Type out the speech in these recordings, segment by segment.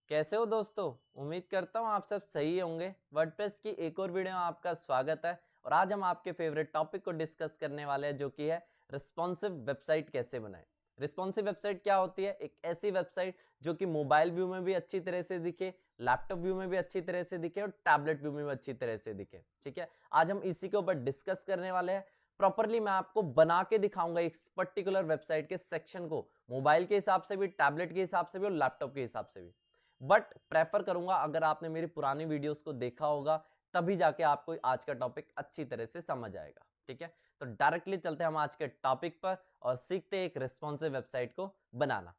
कैसे हो दोस्तों। उम्मीद करता हूँ आप सब सही होंगे। वर्डप्रेस की एक और वीडियो में आपका स्वागत है और आज हम आपके फेवरेट टॉपिक को डिस्कस करने वाले हैं जो कि है रिस्पॉन्सिव वेबसाइट कैसे बनाएं। रिस्पॉन्सिव वेबसाइट क्या होती है? एक ऐसी वेबसाइट जो कि मोबाइल व्यू में भी अच्छी तरह से दिखे, लैपटॉप व्यू में भी अच्छी तरह से दिखे और टैबलेट व्यू में भी अच्छी तरह से दिखे। ठीक है, आज हम इसी के ऊपर डिस्कस करने वाले हैं। प्रॉपरली मैं आपको बना के दिखाऊंगा एक पर्टिकुलर वेबसाइट के सेक्शन को, मोबाइल के हिसाब से भी, टैबलेट के हिसाब से भी और लैपटॉप के हिसाब से भी। बट प्रेफर करूंगा अगर आपने मेरी पुरानी वीडियोस को देखा होगा तभी जाके आपको आज का टॉपिक अच्छी तरह से समझ आएगा। ठीक है, तो डायरेक्टली चलते हैं हम आज के टॉपिक पर और सीखते हैं एक रिस्पॉन्सिव वेबसाइट को बनाना।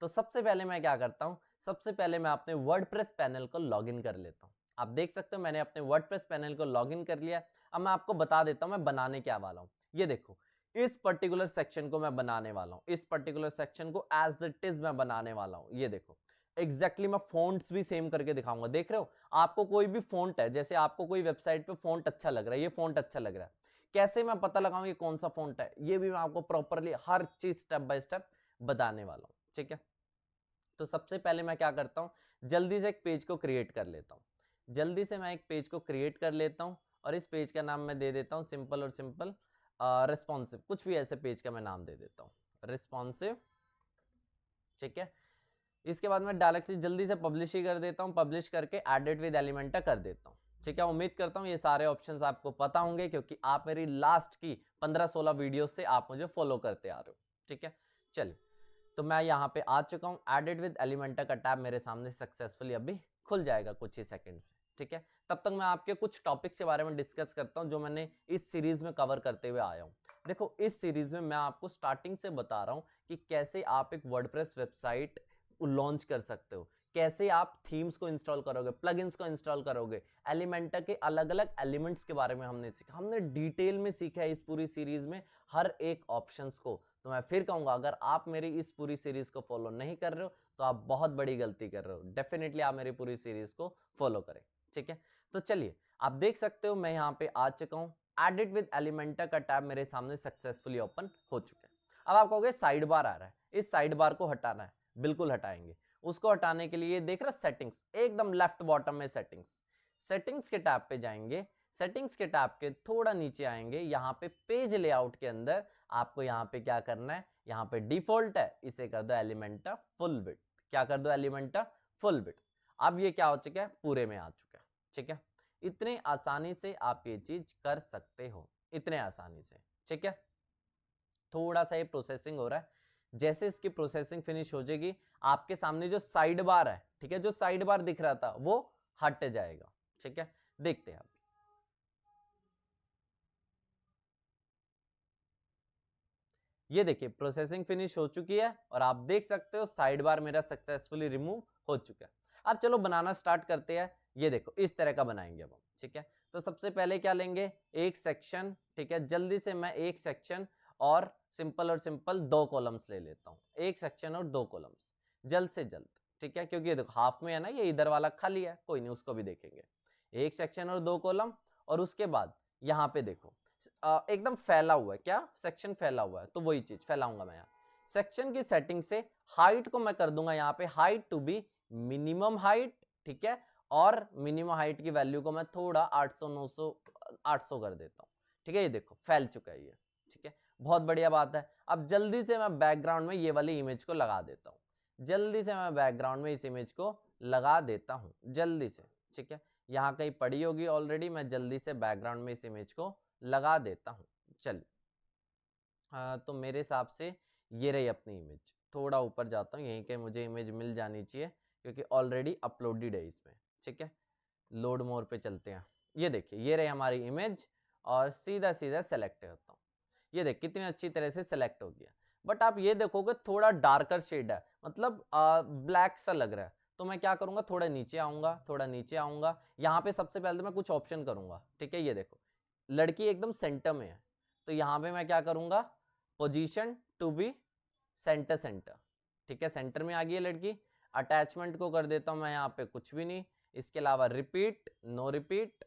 तो सबसे पहले मैं क्या करता हूं, सबसे पहले मैं अपने वर्डप्रेस पैनल को लॉगिन कर लेता हूं। आप देख सकते हो मैंने अपने वर्डप्रेस पैनल को लॉगिन कर लिया। अब मैं आपको बता देता हूं मैं बनाने क्या वाला हूं। ये देखो, इस पर्टिकुलर सेक्शन को मैं बनाने वाला हूं। इस पर्टिकुलर सेक्शन को एज इट इज मैं बनाने वाला हूं। ये देखो एग्जैक्टली मैं फोंट्स भी सेम करके दिखाऊंगा। देख रहे हो, आपको कोई भी फोंट है, जैसे आपको कोई वेबसाइट पे फोंट अच्छा लग रहा है, ये फोंट अच्छा लग रहा है, कैसे मैं पता लगाऊं ये कौन सा फोंट है, ये भी मैं आपको प्रॉपरली हर चीज स्टेप बाय स्टेप बताने वाला हूं। ठीक है, तो सबसे पहले मैं क्या करता हूं, जल्दी से एक पेज को क्रिएट कर लेता हूं। जल्दी से मैं एक पेज को क्रिएट कर लेता हूं और इस पेज का नाम मैं दे देता हूं सिंपल और सिंपल रिस्पॉन्सिव। कुछ भी ऐसे पेज का मैं नाम दे देता हूं, रिस्पॉन्सिव। ठीक है, इसके बाद मैं डायरेक्टली जल्दी से पब्लिश ही कर देता हूं। पब्लिश करके एडिट विद एलिमेंटा कर देता हूं। ठीक है, उम्मीद करता हूं ये सारे ऑप्शंस आपको पता होंगे क्योंकि आप मेरी लास्ट की 15-16 वीडियो से आप मुझे फॉलो करते आ रहे हो। ठीक है, चलिए, तो मैं यहाँ पे आ चुका हूँ। एडिट विद एलिमेंटा का टैब मेरे सामने सक्सेसफुली अभी खुल जाएगा कुछ ही सेकंड में। ठीक है, तब तक मैं आपके कुछ टॉपिक्स के बारे में डिस्कस करता हूँ जो मैंने इस सीरीज में कवर करते हुए आया हूँ। देखो, इस सीरीज में मैं आपको स्टार्टिंग से बता रहा हूँ कि कैसे आप एक वर्डप्रेस वेबसाइट लॉन्च कर सकते हो, कैसे आप थीम्स को इंस्टॉल करोगे, प्लगइन्स को इंस्टॉल करोगे, एलिमेंटा के अलग अलग एलिमेंट्स के बारे में हमने सीखा। हमने डिटेल में सीखा है इस पूरी सीरीज में हर एक ऑप्शंस को। तो मैं फिर कहूंगा, अगर आप मेरी इस पूरी सीरीज को फॉलो नहीं कर रहे हो तो आप बहुत बड़ी गलती कर रहे हो। डेफिनेटली आप मेरी पूरी सीरीज को फॉलो करें। ठीक है, तो चलिए, आप देख सकते हो मैं यहाँ पे आ चुका हूँ। एडिट विद एलिमेंटा का टैब मेरे सामने सक्सेसफुली ओपन हो चुका है। अब आप कहोगे साइड बार आ रहा है, इस साइड बार को हटाना है। बिल्कुल हटाएंगे। उसको हटाने के लिए देख रहे हो सेटिंग्स, एकदम लेफ्ट बॉटम में सेटिंग्स, सेटिंग्स के टैब पे जाएंगे। सेटिंग्स के टैब के थोड़ा नीचे आएंगे, यहाँ पे पेज लेआउट के अंदर आपको यहाँ पे क्या करना है, यहाँ पे डिफॉल्ट है, इसे कर दो एलिमेंटा फुल विड्थ। क्या कर दो, एलिमेंटा फुल विड्थ। अब ये क्या हो चुका है, पूरे में आ चुका है। ठीक है, इतने आसानी से आप ये चीज कर सकते हो, इतने आसानी से। ठीक है, थोड़ा सा ये प्रोसेसिंग हो रहा है। जैसे इसकी प्रोसेसिंग फिनिश हो जाएगी, आपके सामने जो साइड बार है, ठीक है, जो साइड बार दिख रहा था वो हट जाएगा। ठीक है, देखते हैं आप। ये देखिए प्रोसेसिंग फिनिश हो चुकी है और आप देख सकते हो साइड बार मेरा सक्सेसफुली रिमूव हो चुका है। अब चलो बनाना स्टार्ट करते हैं। ये देखो इस तरह का बनाएंगे अब हम। ठीक है, तो सबसे पहले क्या लेंगे, एक सेक्शन। ठीक है, जल्दी से मैं एक सेक्शन और सिंपल दो कॉलम्स ले लेता हूं। एक सेक्शन और दो कॉलम्स जल्द से जल्द। ठीक है, क्योंकि ये देखो हाफ में है ना, ये इधर वाला खाली है, कोई नहीं, उसको भी देखेंगे। एक सेक्शन और दो कॉलम, और उसके बाद यहाँ पे देखो एकदम फैला हुआ है, क्या सेक्शन फैला हुआ है, तो वही चीज फैलाऊंगा मैं यहाँ। सेक्शन की सेटिंग से हाइट को मैं कर दूंगा यहाँ पे height to be minimum height. ठीक है, और मिनिमम हाइट की वैल्यू को मैं थोड़ा 800 900 800 कर देता हूँ। ठीक है, ये देखो फैल चुका है ये। ठीक है, बहुत बढ़िया बात है। अब जल्दी से मैं बैकग्राउंड में ये वाली इमेज को लगा देता हूँ। जल्दी से मैं बैकग्राउंड में इस इमेज को लगा देता हूँ, जल्दी से। ठीक है, यहाँ कहीं पड़ी होगी ऑलरेडी, मैं जल्दी से बैकग्राउंड में इस इमेज को लगा देता हूँ। चलिए, तो मेरे हिसाब से ये रही अपनी इमेज। थोड़ा ऊपर जाता हूँ, यहीं के मुझे इमेज मिल जानी चाहिए क्योंकि ऑलरेडी अपलोडेड है इसमें। ठीक है, लोड मोर पे चलते हैं। ये देखिए ये रही हमारी इमेज और सीधा सीधा सेलेक्ट करता हूँ। ये देख कितनी अच्छी तरह से सेलेक्ट हो गया। बट आप ये देखोगे थोड़ा डार्कर शेड है, मतलब ब्लैक सा लग रहा है। तो मैं क्या करूंगा, थोड़ा नीचे आऊंगा, थोड़ा नीचे आऊंगा। यहाँ पे सबसे पहले तो मैं कुछ ऑप्शन करूंगा। ठीक है, ये देखो लड़की एकदम सेंटर में है, तो यहाँ पे मैं क्या करूंगा, position to be centre centre. ठीक है, सेंटर में आ गई है लड़की। अटैचमेंट को कर देता हूं मैं यहाँ पे कुछ भी नहीं। इसके अलावा repeat, no repeat,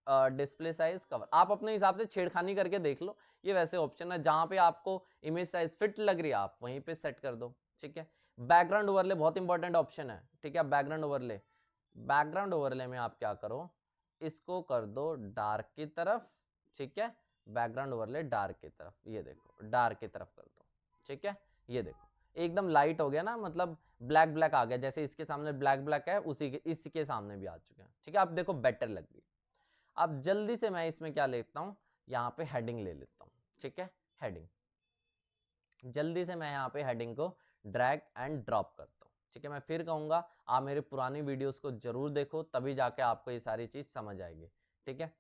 display size, cover, आप अपने हिसाब से छेड़खानी करके देख लो। ये वैसे ऑप्शन है, जहां पे आपको इमेज साइज फिट लग रही है आप वहीं पे सेट कर दो। ठीक है, बैकग्राउंड ओवरले बहुत इंपॉर्टेंट ऑप्शन है, ठीक है। बैकग्राउंड ओवरले, बैकग्राउंड ओवरले में आप क्या करो, इसको कर दो डार्क की तरफ, ठीक है। बैकग्राउंड ओवरले डार्क की तरफ, ये देखो डार्क की तरफ कर दो, ठीक है। ये देखो एकदम लाइट हो गया ना, मतलब ब्लैक ब्लैक आ गया, जैसे इसके सामने ब्लैक ब्लैक है उसी के इसके सामने भी आ चुके हैं, ठीक है। आप देखो बेटर लग रही है। अब जल्दी से मैं इसमें क्या लेता हूं, यहाँ पे हेडिंग ले लेता हूं, ठीक है। हेडिंग, जल्दी से मैं यहाँ पे हेडिंग को ड्रैग एंड ड्रॉप करता हूँ, ठीक है। मैं फिर कहूंगा आप मेरी पुरानी वीडियोस को जरूर देखो, तभी जाके आपको ये सारी चीज समझ आएगी, ठीक है।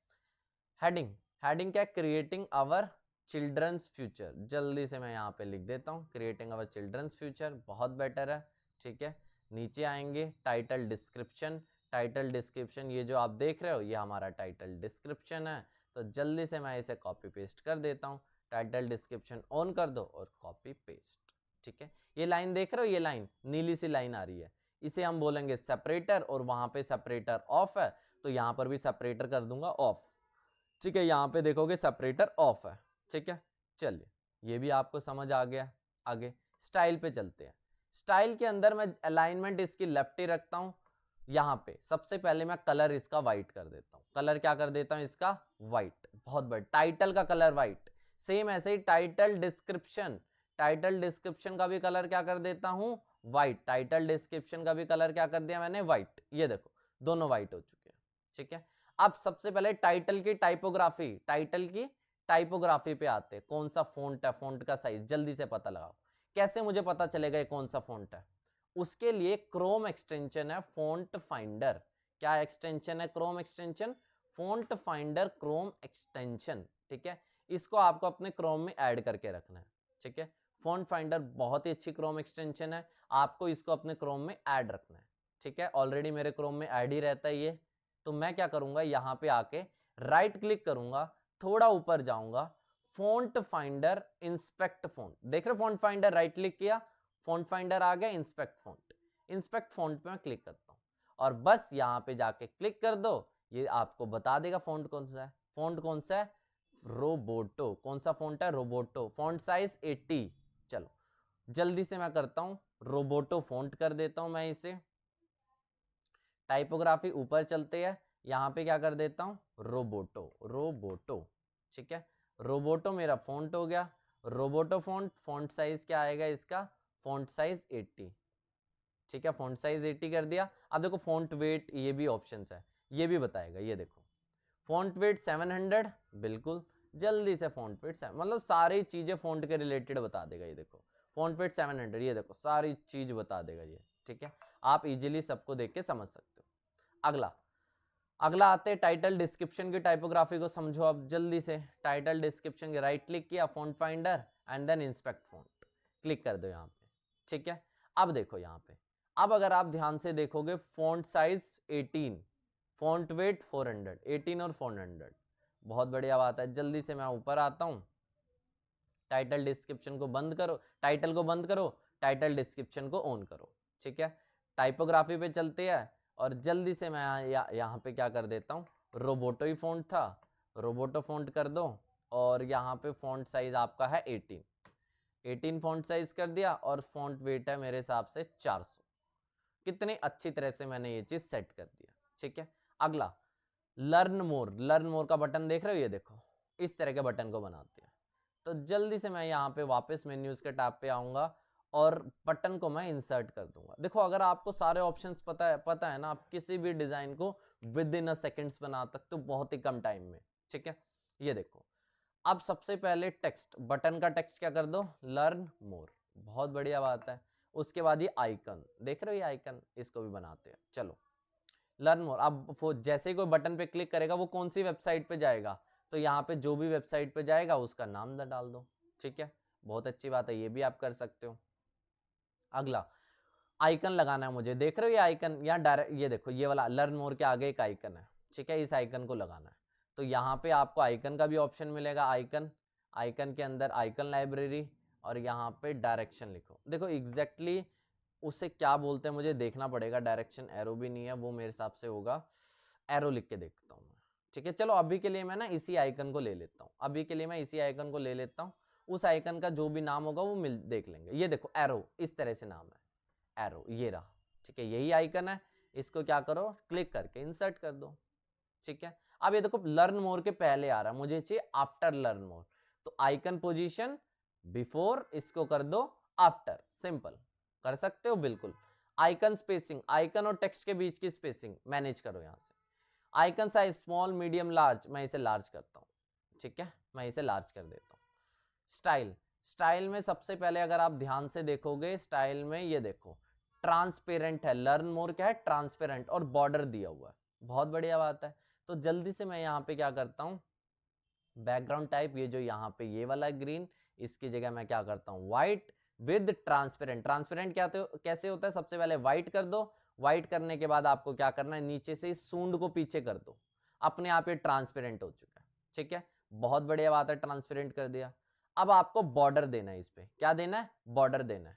हेडिंग, हेडिंग क्या, क्रिएटिंग आवर चिल्ड्रंस फ्यूचर। जल्दी से मैं यहाँ पे लिख देता हूँ क्रिएटिंग आवर चिल्ड्रंस फ्यूचर, बहुत बेटर है, ठीक है। नीचे आएंगे टाइटल डिस्क्रिप्शन, टाइटल डिस्क्रिप्शन ये जो आप देख रहे हो ये हमारा टाइटल डिस्क्रिप्शन है, तो जल्दी से मैं इसे कॉपी पेस्ट कर देता हूँ। टाइटल डिस्क्रिप्शन ऑन कर दो और कॉपी पेस्ट, ठीक है। ये लाइन देख रहे हो, ये लाइन नीली सी लाइन आ रही है, इसे हम बोलेंगे सेपरेटर, और वहां पे सेपरेटर ऑफ है तो यहां पर भी सेपरेटर कर दूंगा ऑफ, ठीक है। यहां पे देखोगे सेपरेटर ऑफ है, ठीक है। चलिए ये भी आपको समझ आ गया। आगे स्टाइल पे चलते हैं। स्टाइल के अंदर मैं अलाइनमेंट इसकी लेफ्ट ही रखता हूं। यहां पे सबसे पहले मैं कलर इसका व्हाइट कर देता हूं। कलर क्या कर देता हूं इसका, व्हाइट, बहुत बड़ा। टाइटल का कलर व्हाइट, सेम ऐसे ही टाइटल डिस्क्रिप्शन, टाइटल डिस्क्रिप्शन का भी कलर क्या कर देता हूं, व्हाइट। टाइटल डिस्क्रिप्शन का भी कलर क्या कर दिया मैंने, व्हाइट। ये देखो दोनों व्हाइट हो चुके हैं, ठीक है। अब सबसे पहले टाइटल की टाइपोग्राफी, टाइटल की टाइपोग्राफी पे आते हैं। कौन सा फॉन्ट है, फॉन्ट का साइज जल्दी से पता लगाओ। कैसे मुझे पता चलेगा ये कौन सा फॉन्ट है, उसके लिए क्रोम एक्सटेंशन है फॉन्ट फाइंडर। क्या एक्सटेंशन है, Chrome extension, font finder Chrome extension, ठीक है। इसको आपको अपने क्रोम में ऐड करके रखना है, ठीक है। फॉन्ट फाइंडर बहुत ही अच्छी क्रोम एक्सटेंशन है, आपको इसको अपने क्रोम में ऐड रखना है, ठीक है। ऑलरेडी मेरे क्रोम में ऐड ही रहता है ये, तो मैं क्या करूंगा, यहां पे आके राइट क्लिक करूंगा, थोड़ा ऊपर जाऊंगा, फॉन्ट फाइंडर इंस्पेक्ट फॉन्ट, देख रहे हो फॉन्ट फाइंडर, राइट क्लिक किया, फॉन्ट फाइंडर आ गया, इंस्पेक्ट फॉन्ट, इंस्पेक्ट फॉन्ट पे मैं क्लिक करता हूं, और बस यहां पे जाके क्लिक कर दो, ये आपको बता देगा फॉन्ट कौन सा है। फॉन्ट कौन सा है, रोबोटो। कौन सा फॉन्ट है, रोबोटो। Font size 80। चलो जल्दी से मैं करता हूं, रोबोटो फॉन्ट कर देता हूं मैं इसे। टाइपोग्राफी ऊपर चलते हैं, यहां पे क्या कर देता हूं, रोबोटो, रोबोटो, ठीक है। रोबोटो मेरा फॉन्ट हो गया, रोबोटो फॉन्ट। फॉन्ट साइज क्या आएगा इसका, फॉन्ट साइज 80, ठीक है। फॉन्ट साइज 80 कर दिया। अब देखो फॉन्ट वेट, ये भी ऑप्शंस है, ये भी बताएगा, ये देखो फॉन्ट वेट 700, बिल्कुल। जल्दी से फॉन्ट वेट, मतलब सारी चीजें फॉन्ट के रिलेटेड बता देगा, ये देखो फॉन्ट वेट 700, ये देखो सारी चीज बता देगा ये, ठीक है। आप इजीली सबको देख के समझ सकते हो। अगला, अगला आते हैं टाइटल डिस्क्रिप्शन की टाइपोग्राफी को समझो अब जल्दी से। टाइटल डिस्क्रिप्शन के राइट क्लिक किया, font finder and then inspect font, click कर दो यहाँ पे, ठीक है। अब देखो यहाँ पे, अब अगर आप ध्यान से देखोगे, फॉन्ट साइज 18, फॉन्ट वेट 400, 18 और 400, बहुत बढ़िया बात है। जल्दी से मैं ऊपर आता हूँ, टाइटल डिस्क्रिप्शन को बंद करो, टाइटल को बंद करो, टाइटल डिस्क्रिप्शन को ऑन करो, ठीक है। टाइपोग्राफी पे चलते हैं, और जल्दी से मैं यहाँ पे क्या कर देता हूँ, रोबोटो ही फॉन्ट था, रोबोटो फॉन्ट कर दो, और यहाँ पे फॉन्ट साइज आपका है 18, 18 फॉन्ट साइज कर दिया, और फॉन्ट वेट है मेरे हिसाब से 400। कितनी अच्छी तरह से मैंने ये चीज सेट कर दिया, ठीक है। अगला, लर्न मोर, लर्न मोर का बटन देख रहे हो, ये देखो इस तरह के बटन को बनाते हैं। तो जल्दी से मैं यहाँ पे वापस मेन्यूज के टैब पे आऊंगा, और बटन को मैं इंसर्ट कर दूंगा। देखो अगर आपको सारे ऑप्शंस पता है ना, आप किसी भी डिजाइन को विद इन अ सेकेंड्स बना सकते हो, बहुत ही कम टाइम में, ठीक है। ये देखो, अब सबसे पहले टेक्स्ट, बटन का टेक्स्ट क्या कर दो, लर्न मोर, बहुत बढ़िया बात है। उसके बाद ये आइकन देख रहे हो, ये आइकन, इसको भी बनाते हैं। चलो लर्न मोर, अब जैसे ही कोई बटन पे क्लिक करेगा वो कौन सी वेबसाइट पे जाएगा, तो यहाँ पे जो भी वेबसाइट पे जाएगा उसका नाम डाल दो, ठीक है। बहुत अच्छी बात है, ये भी आप कर सकते हो। अगला, आइकन लगाना है मुझे, देख रहे हो ये आइकन, यहाँ डायरेक्ट ये देखो, ये वाला लर्न मोर के आगे एक आइकन है, ठीक है। इस आइकन को लगाना है, तो यहाँ पे आपको आइकन का भी ऑप्शन मिलेगा, आइकन, आइकन के अंदर आइकन लाइब्रेरी, और यहाँ पे डायरेक्शन लिखो। देखो एग्जैक्टली उसे क्या बोलते हैं मुझे देखना पड़ेगा, डायरेक्शन एरो भी नहीं है वो, मेरे हिसाब से होगा एरो, लिख के देखता हूँ मैं, ठीक है। चलो अभी के लिए मैं ना इसी आइकन को ले लेता हूँ, अभी के लिए मैं इसी आइकन को ले लेता हूँ। उस आइकन का जो भी नाम होगा वो देख लेंगे। ये देखो एरो, इस तरह से नाम है, एरो, ये रहा, ठीक है, यही आइकन है। इसको क्या करो, क्लिक करके इंसर्ट कर दो, ठीक है। अब ये देखो लर्न मोर के पहले आ रहा है, मुझे चाहिए आफ्टर लर्न मोर, तो आइकन पोजीशन बिफोर, इसको कर दो आफ्टर, सिंपल कर सकते हो बिल्कुल। आइकन स्पेसिंग, आइकन और टेक्स्ट के बीच की स्पेसिंग मैनेज करो यहां से। Icon size small medium large, मैं इसे लार्ज करता हूं, ठीक है, मैं इसे लार्ज कर देता हूं। स्टाइल, स्टाइल में सबसे पहले अगर आप ध्यान से देखोगे, स्टाइल में ये देखो ट्रांसपेरेंट है, लर्न मोर क्या है, ट्रांसपेरेंट, और बॉर्डर दिया हुआ है, बहुत बढ़िया बात है। तो जल्दी से मैं यहाँ पे क्या करता हूँ, बैकग्राउंड टाइप, ये जो यहाँ पे ये वाला ग्रीन, इसकी जगह मैं क्या करता हूँ व्हाइट विद ट्रांसपेरेंट। ट्रांसपेरेंट क्या कैसे होता है, सबसे पहले व्हाइट कर दो, व्हाइट करने के बाद आपको क्या करना है, नीचे से सूंड को पीछे कर दो, अपने आप ये ट्रांसपेरेंट हो चुका है, ठीक है, बहुत बढ़िया बात है, ट्रांसपेरेंट कर दिया। अब आपको बॉर्डर देना है, इस पे क्या देना है, बॉर्डर देना है।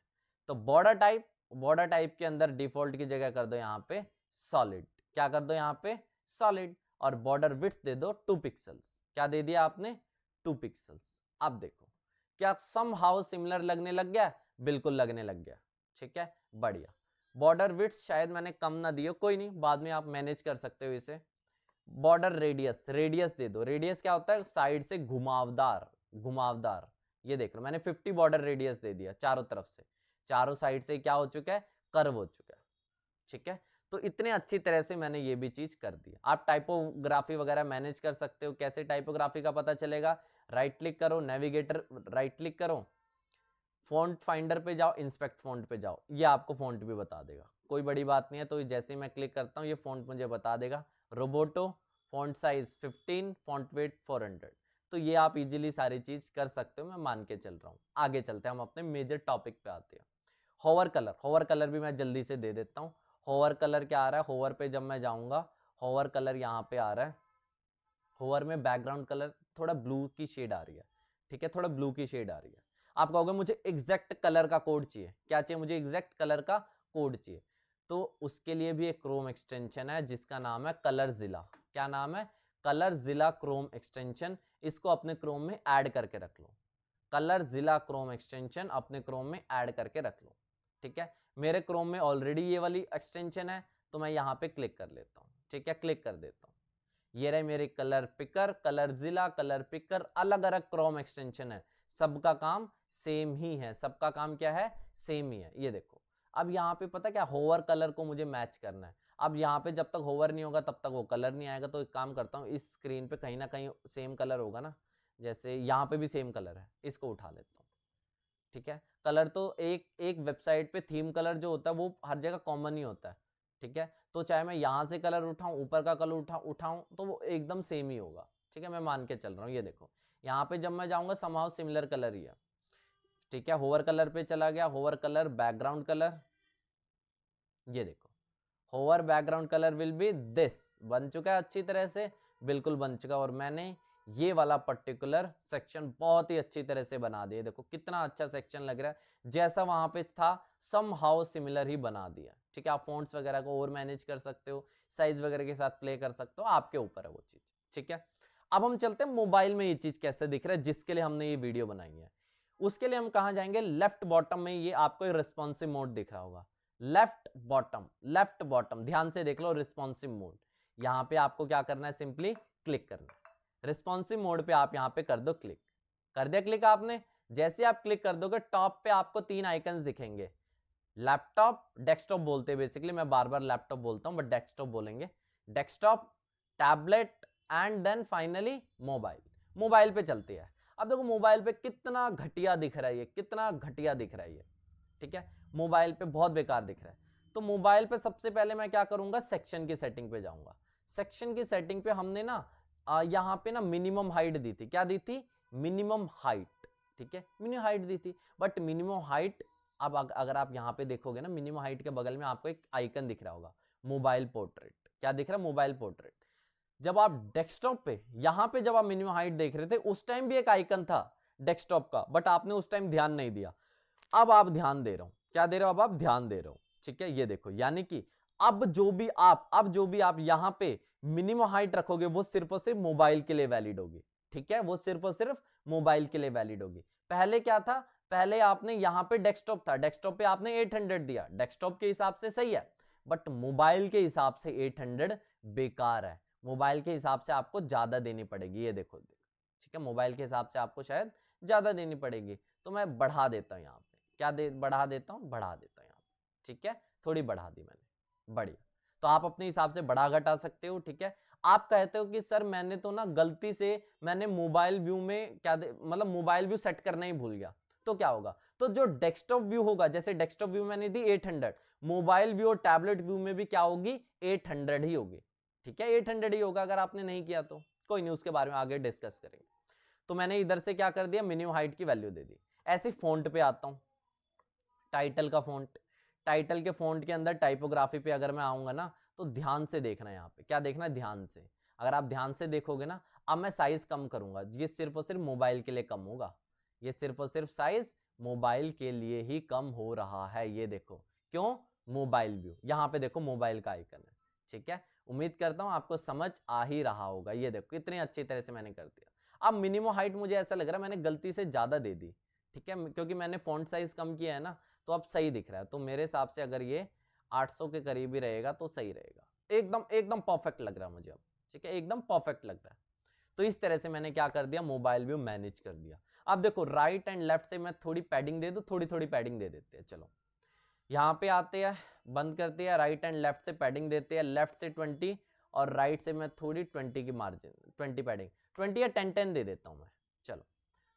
तो बॉर्डर टाइप, बॉर्डर टाइप के अंदर डिफॉल्ट की जगह कर दो यहाँ पे सॉलिड, क्या कर दो यहाँ पे सॉलिड, और बॉर्डर विड्थ दे दो 2 पिक्सल्स, क्या दे दिया आपने 2 पिक्सल्स। अब देखो क्या सम हाउ सिमिलर लगने लग गया, बिल्कुल लगने लग गया, ठीक है, बढ़िया। बॉर्डर विड्थ शायद मैंने कम ना दिया, कोई नहीं, बाद में आप मैनेज कर सकते हो इसे। बॉर्डर रेडियस, रेडियस दे दो, रेडियस क्या होता है, साइड से घुमावदार, घुमावदार, ये देख लो मैंने 50 बॉर्डर रेडियस दे दिया, चारों तरफ से, चारों साइड से क्या हो चुका है, कर्व हो चुका है, ठीक है। तो इतने अच्छी तरह से मैंने ये भी चीज कर दी। आप टाइपोग्राफी वगैरह मैनेज कर सकते हो, कैसे टाइपोग्राफी का पता चलेगा, राइट क्लिक करो, नेविगेटर राइट क्लिक करो, फॉन्ट फाइंडर पे जाओ, इंस्पेक्ट फॉन्ट पे जाओ, ये आपको फॉन्ट भी बता देगा, कोई बड़ी बात नहीं है। तो जैसे ही मैं क्लिक करता हूँ ये फॉन्ट मुझे बता देगा, Roboto, font size 15, font weight 400। तो ये आप इजीली सारी चीज कर सकते हो, मैं मान के चल रहा हूँ। आगे चलते हैं, हम अपने मेजर टॉपिक पे आते हैं। होवर कलर, होवर कलर भी मैं जल्दी से दे देता हूँ। होवर कलर क्या आ रहा है, होवर पे जब मैं जाऊंगा, होवर कलर यहाँ पे आ रहा है, होवर में बैकग्राउंड कलर थोड़ा ब्लू की शेड आ रही है, ठीक है, थोड़ा ब्लू की शेड आ रही है। आप कहोगे मुझे एग्जैक्ट कलर का कोड चाहिए, क्या चाहिए, मुझे एग्जैक्ट कलर का कोड चाहिए, तो उसके लिए भी एक क्रोम एक्सटेंशन है जिसका नाम है कलरजिला। क्या नाम है, कलरजिला क्रोम एक्सटेंशन। इसको अपने क्रोम में ऐड करके रख लो, कलरजिला क्रोम एक्सटेंशन अपने क्रोम में ऐड करके रख लो, ठीक है। मेरे क्रोम में ऑलरेडी ये वाली एक्सटेंशन है, तो मैं यहाँ पे क्लिक कर लेता हूँ, ठीक है, क्लिक कर देता हूँ। ये रहे मेरे कलर पिकर, कलरजिला, कलर पिकर, अलग अलग क्रोम एक्सटेंशन है, सबका काम सेम ही है, सबका काम क्या है, सेम ही है। ये देखो अब यहाँ पे पता क्या, होवर कलर को मुझे मैच करना है। अब यहाँ पे जब तक होवर नहीं होगा तब तक वो कलर नहीं आएगा, तो एक काम करता हूँ, इस स्क्रीन पे कहीं ना कहीं सेम कलर होगा ना, जैसे यहाँ पे भी सेम कलर है, इसको उठा लेता हूँ, ठीक है। कलर तो एक एक वेबसाइट पे थीम कलर जो होता है वो हर जगह कॉमन ही होता है, ठीक है। तो चाहे मैं यहाँ से कलर उठाऊं, ऊपर का कलर उठाऊं, तो वो एकदम सेम ही होगा, ठीक है, मैं मान के चल रहा हूँ। ये देखो यहाँ पे जब मैं जाऊंगा समहाउ सिमिलर कलर ही है, ठीक है। होवर कलर पे चला गया, होवर कलर बैकग्राउंड कलर, ये देखो hover background colour will be this, बन चुका है अच्छी तरह से, बिल्कुल बन चुका। और मैंने ये वाला पर्टिकुलर सेक्शन बहुत ही अच्छी तरह से बना दिया, देखो कितना अच्छा सेक्शन लग रहा है, जैसा वहां पे था सम हाउ सिमिलर ही बना दिया, ठीक है। आप फॉन्ट्स वगैरह को और मैनेज कर सकते हो, साइज वगैरह के साथ प्ले कर सकते हो, आपके ऊपर है वो चीज, ठीक है। अब हम चलते हैं मोबाइल में ये चीज कैसे दिख रहा है, जिसके लिए हमने ये वीडियो बनाई है। उसके लिए हम कहां जाएंगे, लेफ्ट बॉटम में ये आपको रिस्पॉन्सिव मोड दिख रहा होगा, लेफ्ट बॉटम, लेफ्ट बॉटम ध्यान से देख लो, रिस्पॉन्सिव मोड। यहां पे आपको क्या करना है, सिंपली क्लिक करना है रिस्पॉन्सिव मोड पे, आप यहां पे कर दो क्लिक, कर दिया क्लिक आपने। जैसे आप क्लिक कर दोगे टॉप पे आपको 3 आइकन्स दिखेंगे, लैपटॉप, डेस्कटॉप बोलते हैं बेसिकली, मैं बार बार लैपटॉप बोलता हूं बट डेस्कटॉप बोलेंगे, desktop, tablet and then finally mobile. Mobile पे चलती है। अब देखो मोबाइल पे कितना घटिया दिख रहा है ये, कितना घटिया दिख रहा है ये, ठीक है, मोबाइल पे बहुत बेकार दिख रहा है। तो मोबाइल पे सबसे पहले मैं क्या करूंगा, सेक्शन की सेटिंग पे जाऊंगा। सेक्शन की सेटिंग पे हमने ना यहाँ पे ना मिनिमम हाइट दी थी, क्या दी थी, मिनिमम हाइट, ठीक है, मिनिमम हाइट दी थी। बट मिनिमम हाइट, अब अगर आप यहाँ पे देखोगे ना, मिनिमम हाइट के बगल में आपको एक आइकन दिख रहा होगा, मोबाइल पोर्ट्रेट, क्या दिख रहा है, मोबाइल पोर्ट्रेट। जब आप डेस्कटॉप पे, यहां पे जब आप मिनिमम हाइट देख रहे थे उस टाइम भी एक आइकन था डेस्कटॉप का, बट आपने उस टाइम ध्यान नहीं दिया। अब आप ध्यान दे रहे हो, क्या दे रहे हो, अब आप ध्यान दे रहे हो, ठीक है। ये देखो यानी कि अब जो भी आप यहां पे मिनिमम हाइट रखोगे वो सिर्फ और सिर्फ मोबाइल के लिए वैलिड होगी, ठीक है, वो सिर्फ और सिर्फ मोबाइल के लिए वैलिड होगी। पहले क्या था, पहले आपने यहाँ पे डेस्कटॉप था, डेस्कटॉप पे आपने 800 दिया, डेस्कटॉप के हिसाब से सही है, बट मोबाइल के हिसाब से 800 बेकार है। मोबाइल के हिसाब से आपको ज्यादा देनी पड़ेगी, ये देखो, ठीक है, मोबाइल के हिसाब से आपको शायद ज्यादा देनी पड़ेगी। तो मैं बढ़ा देता हूँ यहाँ पे, क्या बढ़ा देता हूँ, बढ़ा देता हूँ यहाँ पे, ठीक है, थोड़ी बढ़ा दी मैंने, बढ़िया। तो आप अपने हिसाब से बढ़ा घटा सकते हो, ठीक है। आप कहते हो कि सर मैंने तो ना गलती से मैंने मोबाइल व्यू में क्या मतलब मोबाइल व्यू सेट करना ही भूल गया, तो क्या होगा, तो जो डेस्कटॉप व्यू होगा, जैसे डेस्कटॉप व्यू मैंने दी 800, मोबाइल व्यू और टैबलेट व्यू में भी क्या होगी, 800 ही होगी, ठीक है, 800 ही होगा अगर आपने नहीं किया तो। कोई नहीं, उसके बारे में आगे डिस्कस करेंगे। तो मैंने इधर से क्या कर दिया, मिनिमम हाइट की वैल्यू दे दी। ऐसे फॉन्ट पे आता हूं, टाइटल का फॉन्ट, टाइटल के फॉन्ट के अंदर टाइपोग्राफी पे अगर मैं आऊंगा ना, तो ध्यान से देखना है, यहाँ पे क्या देखना है, ध्यान से। अगर आप ध्यान से देखोगे ना, अब मैं साइज कम करूंगा, ये सिर्फ और सिर्फ मोबाइल के लिए कम होगा, ये सिर्फ और सिर्फ साइज मोबाइल के लिए ही कम हो रहा है, ये देखो, क्यों, मोबाइल व्यू, यहाँ पे देखो मोबाइल का आइकन है, ठीक है। उम्मीद करता हूं आपको समझ आ ही रहा होगा, ये देखो कितनी अच्छी तरह से मैंने कर दिया। अब मिनिमम हाइट मुझे ऐसा लग रहा है मैंने गलती से ज्यादा दे दी, ठीक है, क्योंकि मैंने फॉन्ट साइज कम किया है ना, तो अब सही दिख रहा है। तो मेरे हिसाब से अगर ये 800 के करीब ही रहेगा तो सही रहेगा, एकदम एकदम परफेक्ट लग रहा है मुझे अब, ठीक है, एकदम परफेक्ट लग रहा है। तो इस तरह से मैंने क्या कर दिया, मोबाइल व्यू मैनेज कर दिया। अब देखो राइट एंड लेफ्ट से मैं थोड़ी पैडिंग दे दूं, थोड़ी थोड़ी पैडिंग दे देते हैं, चलो यहाँ पे आते हैं, बंद करते हैं, राइट एंड लेफ्ट से पैडिंग देते हैं, लेफ्ट से 20 और राइट से मैं थोड़ी 20 की मार्जिन, 20 पैडिंग, 20 या 10 दे देता हूं मैं, चलो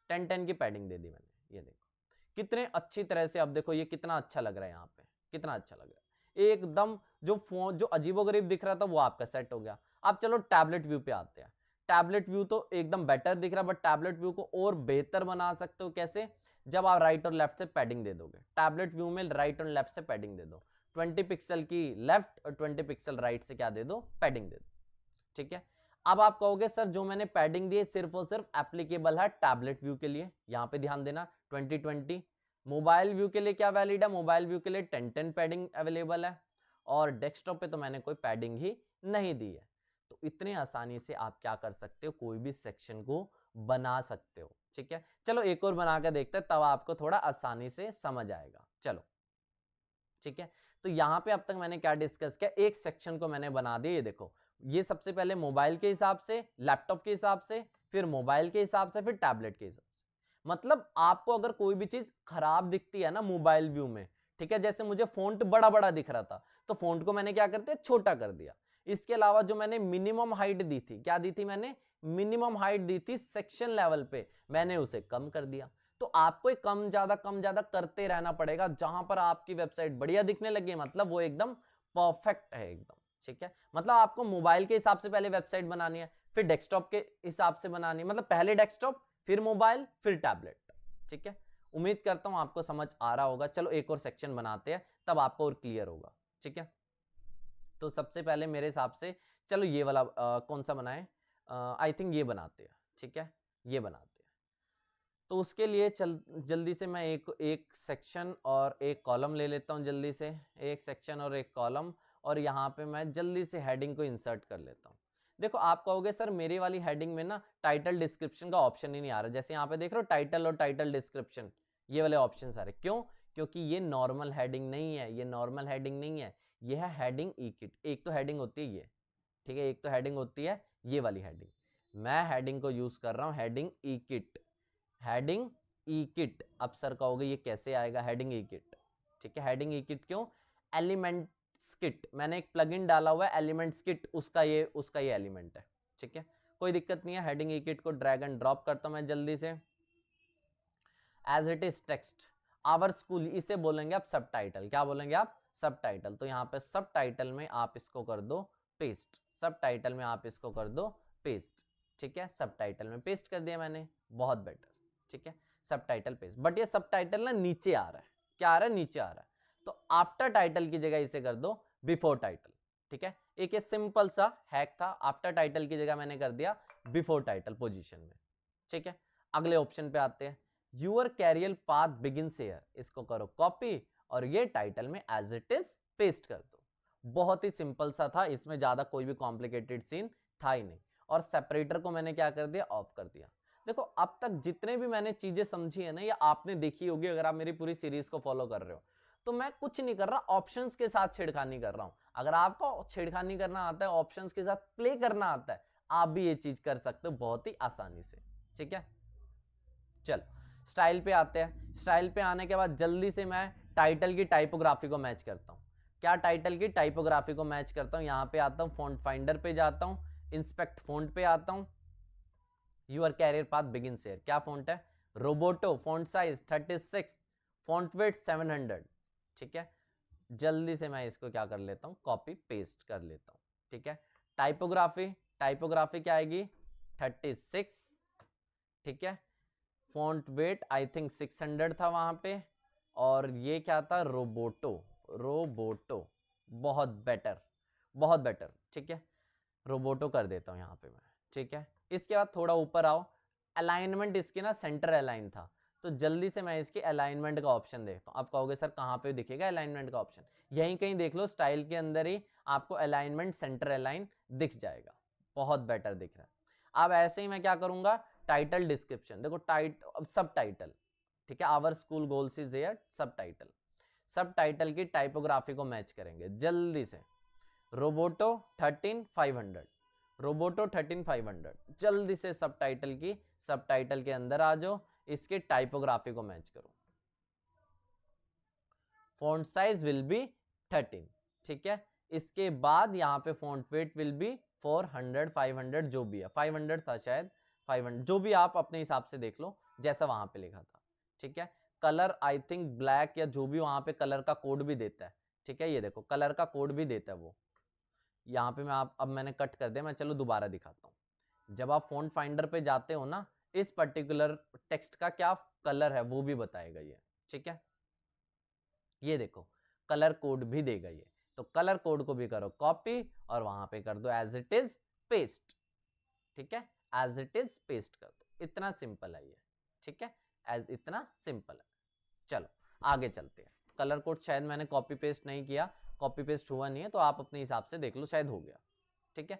10 की पैडिंग दे दी मैंने, ये देखो कितने अच्छी तरह से। अब देखो ये कितना अच्छा लग रहा है, यहाँ पे कितना अच्छा लग रहा है, एकदम जो फोन जो अजीबोगरीब दिख रहा था वो आपका सेट हो गया। अब चलो टैबलेट व्यू पे आते हैं, टैबलेट व्यू तो एकदम बेटर दिख रहा है, बट टैबलेट व्यू को और बेहतर बना सकते हो कैसे, जब आप राइट और लेफ्ट से पैडिंग दे दोगे, टैबलेट व्यू में राइट और लेफ्ट से पैडिंग दे दो, 20 पिक्सल की लेफ्ट और 20 पिक्सल राइट से क्या दे दो, पैडिंग दे दो, ठीक है। अब आप कहोगे सर जो मैंने पैडिंग दी है सिर्फ और सिर्फ एप्लीकेबल है टैबलेट व्यू के लिए, यहां पे ध्यान देना 2020। मोबाइल व्यू के लिए क्या वैलिड है, मोबाइल व्यू के लिए 10 पैडिंग अवेलेबल है, और डेस्कटॉप पे तो मैंने कोई पैडिंग ही नहीं दी है। तो इतने आसानी से आप क्या कर सकते हो, कोई भी सेक्शन को बना सकते हो, ठीक है। चलो एक और बना के देखते हैं, तब आपको थोड़ा आसानी से समझ आएगा, चलो ठीक है। तो यहां पे अब तक मैंने क्या डिस्कस किया, एक सेक्शन को मैंने बना दिया, ये देखो, ये सबसे पहले मोबाइल के हिसाब से, लैपटॉप के हिसाब से, फिर मोबाइल के हिसाब से, फिर टैबलेट के हिसाब से। मतलब आपको अगर कोई भी चीज खराब दिखती है ना मोबाइल व्यू में, ठीक है, जैसे मुझे फॉन्ट बड़ा बड़ा दिख रहा था, तो फॉन्ट को मैंने क्या कर दिया, छोटा कर दिया। इसके अलावा जो मैंने मिनिमम हाइट दी थी, क्या दी थी मैंने, मिनिमम हाइट दी थी सेक्शन लेवल पे, मैंने उसे कम कर दिया। तो आपको कम ज्यादा करते रहना पड़ेगा, जहां पर आपकी वेबसाइट बढ़िया दिखने लगे मतलब वो एकदम परफेक्ट है एकदम, ठीक है। मतलब आपको मोबाइल के हिसाब से पहले वेबसाइट बनानी है, फिर डेस्कटॉप के हिसाब से बनानी है, मतलब पहले डेस्कटॉप फिर मोबाइल फिर टैबलेट, ठीक है। उम्मीद करता हूं आपको समझ आ रहा होगा। चलो एक और सेक्शन बनाते हैं, तब आपको और क्लियर होगा, ठीक है। तो सबसे पहले मेरे हिसाब से चलो ये वाला कौन सा बनाए, आई थिंक ये बनाते हैं, ठीक है, ये बनाते हैं। तो उसके लिए जल्दी से मैं एक सेक्शन और एक कॉलम ले लेता हूं, जल्दी से एक सेक्शन और एक कॉलम, और यहाँ पे मैं जल्दी से हेडिंग को इंसर्ट कर लेता हूँ। देखो आप कहोगे सर मेरी वाली हेडिंग में ना टाइटल डिस्क्रिप्शन का ऑप्शन ही नहीं आ रहा, जैसे यहाँ पे देख रहे हो टाइटल और टाइटल डिस्क्रिप्शन ये वाले ऑप्शन आ रहे, क्यों, क्योंकि ये नॉर्मल हेडिंग नहीं है, ये नॉर्मल हेडिंग नहीं है, ये है हेडिंग ई किट। एक तो हेडिंग होती है ये, ठीक है, एक तो हेडिंग होती है ये वाली हेडिंग, मैं हेडिंग को यूज कर रहा हूँ heading E kit, heading E kit. अब सर कहोगे ये कैसे आएगा हेडिंग ई किट, ठीक है, हेडिंग ई किट क्यों, एलिमेंट्स किट, मैंने एक प्लगइन डाला हुआ है एलिमेंट्स किट, उसका ये एलिमेंट है, ठीक है, कोई दिक्कत नहीं है। हेडिंग ई किट को ड्रैग एंड ड्रॉप करता हूं मैं जल्दी से, as it is text our school, इसे बोलेंगे आप सब टाइटल, क्या बोलेंगे आप, सब टाइटल। तो यहाँ पे सब टाइटल में आप इसको कर दो पेस्ट, सब टाइटल में आप इसको कर दो पेस्ट, ठीक है, सब टाइटल में पेस्ट कर दिया मैंने, बहुत बेटर, ठीक है, सब टाइटल पेस्ट। बट ये सब टाइटल ना नीचे आ रहा है, क्या आ रहा है, नीचे आ रहा है, तो आफ्टर टाइटल की जगह इसे कर दो बिफोर टाइटल, ठीक है। एक ये सिंपल सा हैक था, आफ्टर टाइटल की जगह मैंने कर दिया बिफोर टाइटल पोजीशन में, ठीक है। अगले ऑप्शन पे आते हैं, your career path begins here, इसको करो कॉपी और ये टाइटल में एज इट इज पेस्ट कर दो। बहुत ही सिंपल सा था, इसमें ज्यादा कोई भी कॉम्प्लिकेटेड सीन था ही नहीं। और सेपरेटर को मैंने क्या कर दिया, ऑफ कर दिया। देखो अब तक जितने भी मैंने चीजें समझी है ना, ये आपने देखी होगी अगर आप मेरी पूरी सीरीज को फॉलो कर रहे हो। तो मैं कुछ नहीं कर रहा, ऑप्शंस के साथ छेड़खानी कर रहा हूं। अगर आपको छेड़खानी करना आता है, ऑप्शंस के साथ प्ले करना आता है, आप भी ये चीज कर सकते हो बहुत ही आसानी से। ठीक है, चलो स्टाइल पे आते हैं। स्टाइल पे आने के बाद जल्दी से मैं टाइटल की टाइपोग्राफी को मैच करता हूं। क्या टाइटल की टाइपोग्राफी को मैच करता हूं? यहां पे आता हूं, फॉन्ट फाइंडर पे जाता हूं, इंस्पेक्ट फॉन्ट पे आता हूं, your career path begins here. क्या फॉन्ट है? Roboto. Font size 36, font weight 700। ठीक है, जल्दी से मैं इसको क्या कर लेता हूं, कॉपी पेस्ट कर लेता हूं। ठीक है, टाइपोग्राफी, टाइपोग्राफी क्या आएगी? 36। ठीक है, फॉन्ट वेट आई थिंक 600 था वहां पे, और ये क्या था? रोबोटो। रोबोटो, बहुत बेटर, बहुत बेटर। ठीक है, रोबोटो कर देता हूं यहां पे मैं। ठीक है, इसके बाद थोड़ा ऊपर आओ, अलाइनमेंट इसकी ना सेंटर अलाइन था, तो जल्दी से मैं इसके अलाइनमेंट का ऑप्शन देखता हूं। आप कहोगे सर कहां पे दिखेगा अलाइनमेंट का ऑप्शन? यहीं कहीं देख लो, स्टाइल के अंदर ही आपको अलाइनमेंट सेंटर अलाइन दिख जाएगा, बहुत बेटर दिख रहा है। अब ऐसे ही मैं क्या करूंगा, टाइटल डिस्क्रिप्शन, देखो सब टाइटल। ठीक है, our school goals is here, subtitle. Subtitle की टाइपोग्राफी को मैच करेंगे जल्दी से। Roboto 13500, Roboto 13500। जल्दी से सब टाइटल की, सब टाइटल के अंदर आ जाओ, इसके टाइपोग्राफी को मैच करो। Font size will be 13। ठीक है, इसके बाद यहाँ पे फॉन्ट वेट विल बी 400, 500 जो भी है, 500 था शायद, 500 जो भी आप अपने हिसाब से देख लो जैसा वहां पे लिखा था। ठीक है, कलर आई थिंक ब्लैक या जो भी वहां पे कलर का कोड भी देता है। ठीक है, ये देखो कलर का कोड भी देता है वो। यहाँ पे मैं अब मैंने कट कर दिया, मैं चलो दोबारा दिखाता हूँ। जब आप फॉन्ट फाइंडर पे जाते हो ना, इस पर्टिकुलर टेक्स्ट का क्या कलर है वो भी बताएगा ये। ठीक है, ये देखो कलर कोड भी देगा ये, तो कलर कोड को भी करो कॉपी और वहां पे कर दो एज इट इज पेस्ट। ठीक है, एज इट इज पेस्ट कर दो, इतना सिंपल है ये। ठीक है, एज इतना सिंपल है। चलो आगे चलते हैं। कलर कोड शायद मैंने कॉपी पेस्ट नहीं किया, कॉपी पेस्ट हुआ नहीं है, तो आप अपने हिसाब से देख लो, शायद हो गया। ठीक है,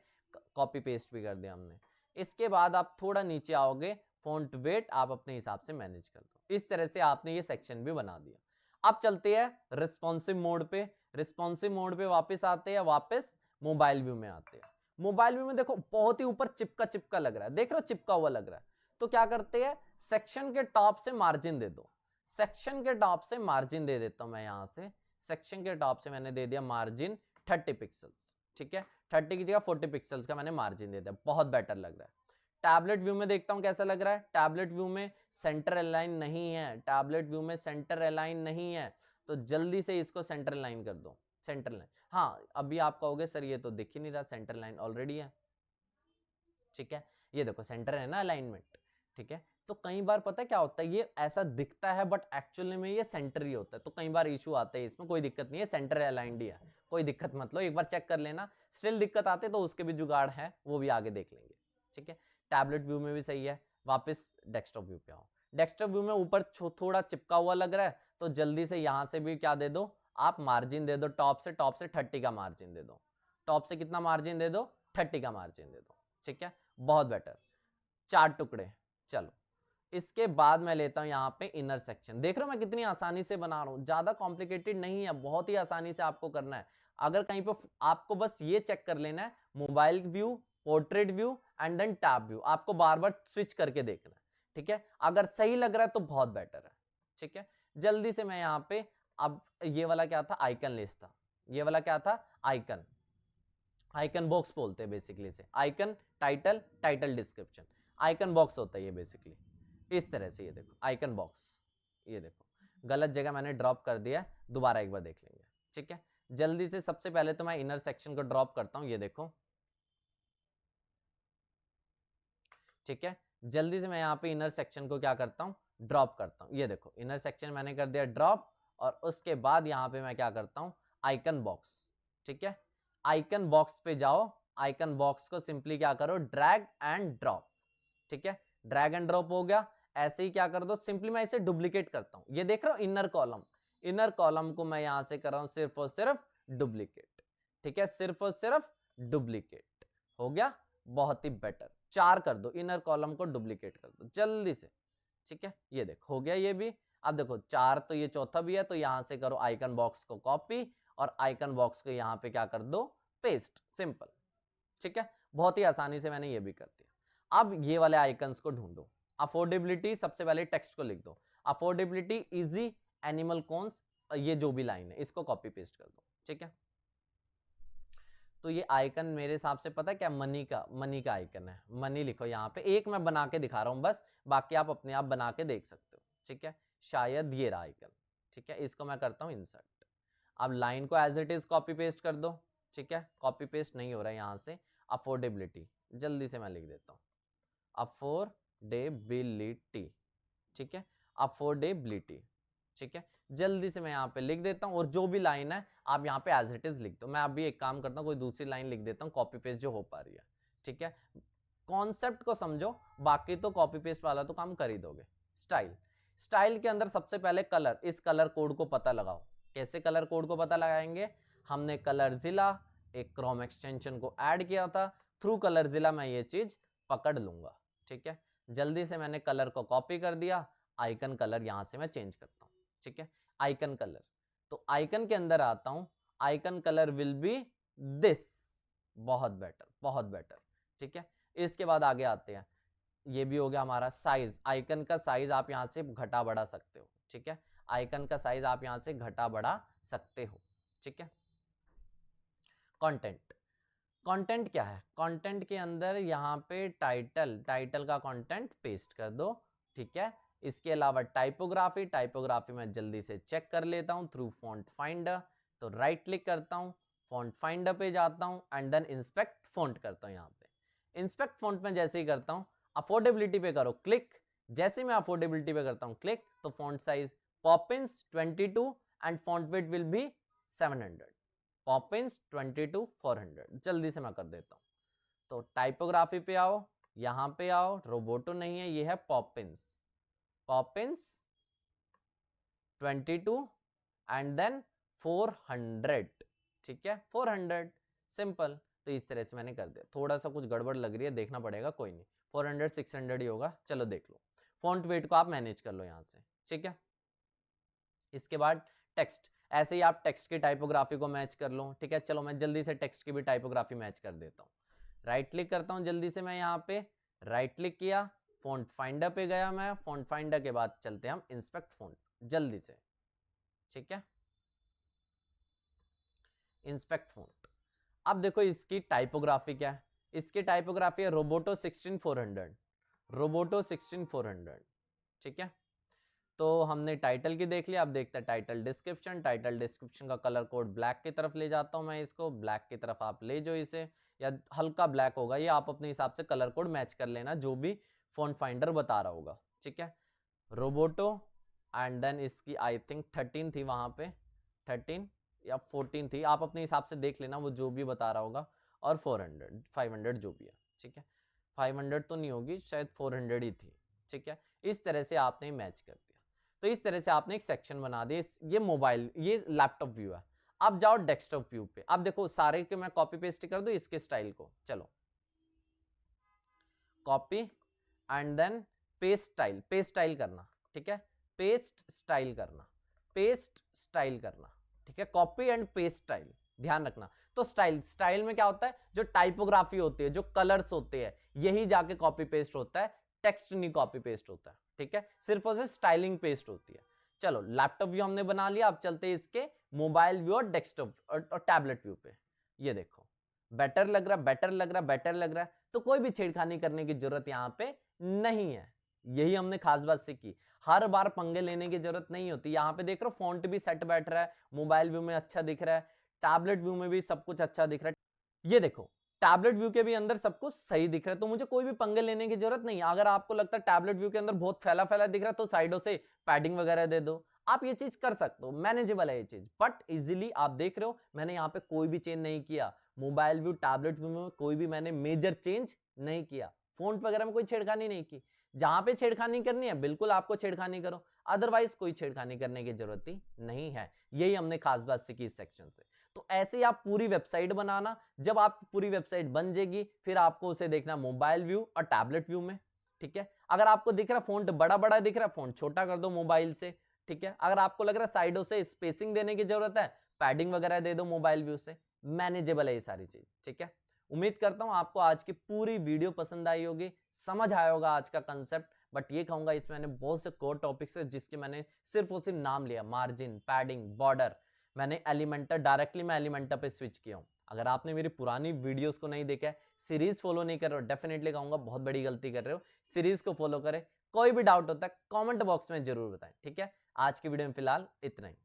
कॉपी पेस्ट भी कर दिया हमने। इसके बाद आप थोड़ा नीचे आओगे, फॉन्ट वेट आप अपने हिसाब से मैनेज कर दो। इस तरह से आपने ये सेक्शन भी बना दिया। अब चलते हैं रिस्पॉन्सिव मोड पे। रिस्पॉन्सिव मोड पे वापस आते हैं, वापस मोबाइल व्यू में आते हैं। मोबाइल व्यू में देखो बहुत ही ऊपर चिपका चिपका लग रहा है, देख रहे हो चिपका हुआ लग रहा है, तो क्या करते हैं, सेक्शन के टॉप से मार्जिन दे दो। सेक्शन के टॉप से मार्जिन दे देता हूं मैं यहां से। सेक्शन के टॉप से मैंने दे दिया मार्जिन 30 पिक्सल्स। ठीक है, 30 की जगह 40 पिक्सल्स का मैंने मार्जिन दे दिया, बहुत बेटर लग रहा है। टैबलेट व्यू में देखता हूं कैसा लग रहा है। टैबलेट व्यू में सेंटर अलाइन नहीं है, टैबलेट व्यू में सेंटर अलाइन नहीं है, तो जल्दी से इसको सेंटर लाइन कर दो। सेंटर लाइन, हाँ अभी आप कहोगे सर ये तो दिख ही नहीं रहा, सेंटर लाइन ऑलरेडी है। ठीक है, ये देखो सेंटर है ना अलाइनमेंट। ठीक है, तो कई बार पता है क्या होता है, ये ऐसा दिखता है बट एक्चुअली में ये सेंटर ही होता है, तो कई बार इशू आते हैं इसमें। कोई दिक्कत नहीं है, सेंटर अलाइंड ही है, कोई दिक्कत मत लो, एक बार चेक कर लेना। स्टिल दिक्कत आते तो उसके भी जुगाड़ है, वो भी आगे देख लेंगे। ठीक है, टैबलेट व्यू में भी सही है। वापस डेस्कटॉप व्यू पे आओ। डेस्कटॉप व्यू में ऊपर थोड़ा चिपका हुआ लग रहा है, तो जल्दी से यहां से भी क्या दे दो आप, मार्जिन दे दो टॉप से। टॉप से 30 का मार्जिन दे दो। टॉप से कितना मार्जिन दे दो? 30 का मार्जिन दे दो। ठीक है, बहुत बेटर। 4 टुकड़े। चलो इसके बाद मैं लेता हूं यहां पे इनर सेक्शन। देख रहे हो मैं कितनी आसानी से बना रहा हूं, ज्यादा कॉम्प्लिकेटेड नहीं है, बहुत ही आसानी से आपको करना है। अगर कहीं पे आपको बस ये चेक कर लेना है, mobile view, portrait view and then tab view, आपको बार बार स्विच करके देखना है। ठीक है, अगर सही लग रहा है तो बहुत बेटर है। ठीक है, जल्दी से मैं यहां पे, अब ये वाला क्या था, आइकन लिस्ट था। ये वाला क्या था, आइकन, आइकन बॉक्स बोलते हैं बेसिकली से। Icon, title, title description, icon box होता है ये बेसिकली। इस तरह से ये देखो आइकन बॉक्स, ये देखो गलत जगह मैंने ड्रॉप कर दिया, दोबारा एक बार देख लेंगे। ठीक है, जल्दी से सबसे पहले तो मैं इनर सेक्शन को ड्रॉप करता हूं, ये देखो। ठीक है, जल्दी से मैं यहाँ पे इनर सेक्शन को क्या करता हूँ, ड्रॉप करता हूँ। ये देखो इनर सेक्शन मैंने कर दिया ड्रॉप, और उसके बाद यहाँ पे मैं क्या करता हूँ, आइकन बॉक्स। ठीक है, आइकन बॉक्स पे जाओ, आइकन बॉक्स को सिंपली क्या करो, ड्रैग एंड ड्रॉप। ठीक है, ड्रैग एंड ड्रॉप हो गया। ऐसे ही क्या कर दो, सिंपली मैं इसे डुप्लीकेट करता हूं। ये देख रहे हो इनर कॉलम, इनर कॉलम को मैं यहां से कर रहा हूं सिर्फ और सिर्फ डुप्लीकेट। ठीक है, सिर्फ और सिर्फ डुप्लीकेट हो गया। बहुत ही बेटर। 4 कर दो, इनर कॉलम को डुप्लीकेट कर दो जल्दी से, ठीक है। ये देखो हो गया ये भी। अब देखो 4 तो ये चौथा भी है, तो यहां से करो आइकन बॉक्स को कॉपी और आइकन बॉक्स को यहां पे क्या कर दो, पेस्ट, सिंपल, ठीक है। बहुत ही आसानी से मैंने ये भी कर दिया। अब ये वाले आइकन्स को ढूंढो। अफोर्डेबिलिटी, सबसे पहले टेक्स्ट को लिख दो, अफोर्डेबिलिटी इजी एनिमल कॉन्स, ये जो भी लाइन है इसको कॉपी पेस्ट कर दो, ठीक है। तो ये आइकन मेरे हिसाब से पता है क्या, मनी का आइकन है, मनी लिखो यहाँ पे। एक मैं बना के दिखा रहा हूँ बस, बाकी आप अपने आप बना के देख सकते हो, ठीक है। शायद ये रहा आइकन, ठीक है। इसको मैं करता हूँ इंसर्ट। अब लाइन को as it is copy paste कर दो, ठीक है। कॉपी पेस्ट नहीं हो रहा है यहाँ से। अफोर्डेबिलिटी जल्दी से मैं लिख देता हूँ, अफोर्डेबिलिटी, ठीक है। अफोर्डेबिलिटी, ठीक है। जल्दी से मैं यहाँ पे लिख देता हूँ, और जो भी लाइन है आप यहाँ पे एज इट इज लिख दो। मैं अभी एक काम करता हूँ, कोई दूसरी लाइन लिख देता हूँ कॉपी पेस्ट जो हो पा रही है, ठीक है। कॉन्सेप्ट को समझो, बाकी तो कॉपी पेस्ट वाला तो काम कर ही दोगे। स्टाइल के अंदर सबसे पहले कलर, इस कलर कोड को पता लगाओ। कैसे कलर कोड को पता लगाएंगे, हमने कलरजिला एक क्रोम एक्सटेंशन को ऐड किया था, थ्रू कलरजिला मैं ये चीज पकड़ लूंगा, ठीक है। जल्दी से मैंने कलर को कॉपी कर दिया, आइकन कलर यहां से मैं चेंज करता हूं, ठीक है। आइकन कलर, तो आइकन के अंदर आता हूं, icon colour will be this, बहुत बेटर, बहुत बेटर, ठीक है। इसके बाद आगे आते हैं, ये भी हो गया हमारा साइज। आइकन का साइज आप यहां से घटा बढ़ा सकते हो, ठीक है। आइकन का साइज आप यहां से घटा बढ़ा सकते हो, ठीक है। कंटेंट, कंटेंट क्या है, कंटेंट के अंदर यहाँ पे टाइटल का कंटेंट पेस्ट कर दो, ठीक है। इसके अलावा टाइपोग्राफी मैं जल्दी से चेक कर लेता हूँ थ्रू फॉन्ट फाइंडर। तो राइट क्लिक करता हूँ, फॉन्ट फाइंडर पे जाता हूँ एंड देन इंस्पेक्ट फॉन्ट करता हूँ। यहाँ पे इंस्पेक्ट फॉन्ट में जैसे ही करता हूँ, अफोर्डेबिलिटी पे करो क्लिक। जैसे मैं अफोर्डेबिलिटी पे करता हूँ क्लिक, तो font size Poppins 22 and font weight will be 700, Poppins 22 400। जल्दी से मैं कर देता हूँ। तो टाइपोग्राफी पे आओ, यहां पे आओ, रोबोटो नहीं है, ये है पॉपिंस 22 एंड देन 400, ठीक है। 400 सिंपल। तो इस तरह से मैंने कर दिया। थोड़ा सा कुछ गड़बड़ लग रही है, देखना पड़ेगा, कोई नहीं, 400 600 ही होगा, चलो देख लो। फॉन्ट वेट को आप मैनेज कर लो यहां से, ठीक है। इसके बाद टेक्स्ट, ऐसे ही आप टेक्स्ट की टाइपोग्राफी को मैच कर लो, ठीक है। चलो मैं जल्दी से टेक्स्ट की भी टाइपोग्राफी मैच कर देता हूँ। राइट क्लिक करता हूँ जल्दी से, मैं यहाँ पे राइट क्लिक किया, फॉन्ट फाइंडर पे गया मैं, फॉन्ट फाइंडर के बाद चलते हैं हम इंस्पेक्ट फॉन्ट जल्दी से, ठीक है। इंस्पेक्ट फॉन्ट, अब देखो इसकी टाइपोग्राफी क्या है, इसकी टाइपोग्राफी है रोबोटो 16400, रोबोटो 16400, ठीक है। तो हमने टाइटल की देख लिया, अब देखते हैं टाइटल डिस्क्रिप्शन। टाइटल डिस्क्रिप्शन का कलर कोड ब्लैक की तरफ ले जाता हूं मैं, इसको ब्लैक की तरफ आप ले जो इसे, या हल्का ब्लैक होगा, ये आप अपने हिसाब से कलर कोड मैच कर लेना जो भी फॉन्ट फाइंडर बता रहा होगा, ठीक है। रोबोटो एंड देन इसकी आई थिंक 13 थी वहां पे, 13 या 14 थी, आप अपने हिसाब से देख लेना वो जो भी बता रहा होगा। और 400 500 जो भी है, ठीक है। 500 तो नहीं होगी, शायद 400 ही थी, ठीक है। इस तरह से आपने मैच कर दिया। तो इस तरह से आपने एक सेक्शन बना दिया। ये मोबाइल, ये लैपटॉप व्यू है। अब जाओ डेस्कटॉप व्यू पे। अब देखो सारे के मैं कॉपी पेस्ट कर दूं इसके स्टाइल को, चलो copy and then paste style, paste style करना, ठीक है। पेस्ट स्टाइल करना, पेस्ट स्टाइल करना, ठीक है। कॉपी एंड पेस्ट स्टाइल, ध्यान रखना। तो स्टाइल में क्या होता है, जो टाइपोग्राफी होती है, जो कलर्स होते हैं, यही जाके कॉपी पेस्ट होता है, टेक्स्ट नहीं कॉपी पेस्ट होता है, ठीक है। सिर्फ और सिर्फ स्टाइलिंग पेस्ट होती है। चलो लैपटॉप व्यू हमने बना लिया, अब चलते हैं इसके मोबाइल व्यू और डेस्कटॉप और टैबलेट व्यू पे। ये देखो बेटर लग रहा, बेटर लग रहा, बेटर लग रहा है। तो कोई भी छेड़खानी करने की जरूरत यहां पे नहीं है। यही हमने खास बात सीखी, हर बार पंगे लेने की जरूरत नहीं होती। यहां पे देख रहे हो फॉन्ट भी सेट बैठ रहा है, मोबाइल व्यू में अच्छा दिख रहा है, टैबलेट व्यू में भी सब कुछ अच्छा दिख रहा है। ये देखो टैबलेट व्यू के भी अंदर सब कुछ सही दिख रहा है, तो मुझे कोई भी पंगे लेने की जरूरत नहीं है। अगर आपको लगता है टैबलेट व्यू के अंदर बहुत फैला फैला दिख रहा है, तो साइडों से पैडिंग वगैरह दे दो, आप ये चीज कर सकते हो, मैनेजेबल है ये चीज। बट इजीली आप देख रहे हो मैंने यहाँ पे कोई भी चेंज नहीं किया। मोबाइल व्यू टैबलेट व्यू में कोई भी मैंने मेजर चेंज नहीं किया, फोन वगैरह में कोई छेड़खानी नहीं की। जहां पे छेड़खानी करनी है बिल्कुल आपको छेड़खानी करो, अदरवाइज कोई छेड़खानी करने की जरूरत ही नहीं है। यही हमने खास बात सीखी इस सेक्शन से। तो ऐसे ही आप पूरी वेबसाइट बनाना। जब आपकी पूरी वेबसाइट बन जाएगी फिर आपको उसे देखना मोबाइल व्यू और टैबलेट व्यू में, ठीक है। अगर आपको दिख रहा है फोंट बड़ा बड़ा दिख रहा है, फोंट छोटा कर दो मोबाइल से, ठीक है। अगर आपको लग रहा है साइडों से स्पेसिंग देने की जरूरत है, पैडिंग वगैरह दे दो मोबाइल व्यू से, मैनेजेबल है ये सारी चीज, ठीक है। उम्मीद करता हूं आपको आज की पूरी वीडियो पसंद आई होगी, समझ आया होगा आज का कंसेप्ट। बट ये कहूंगा इसमें मैंने बहुत से कोर टॉपिक्स है जिसके मैंने सिर्फ और सिर्फ नाम लिया, मार्जिन, पैडिंग, बॉर्डर। मैंने एलिमेंटर डायरेक्टली मैं एलिमेंटर पे स्विच किया हूं। अगर आपने मेरी पुरानी वीडियोस को नहीं देखा है, सीरीज फॉलो नहीं कर रहे हो, डेफिनेटली कहूंगा बहुत बड़ी गलती कर रहे हो। सीरीज को फॉलो करें। कोई भी डाउट होता है कमेंट बॉक्स में जरूर बताएं, ठीक है। आज की वीडियो में फिलहाल इतना ही।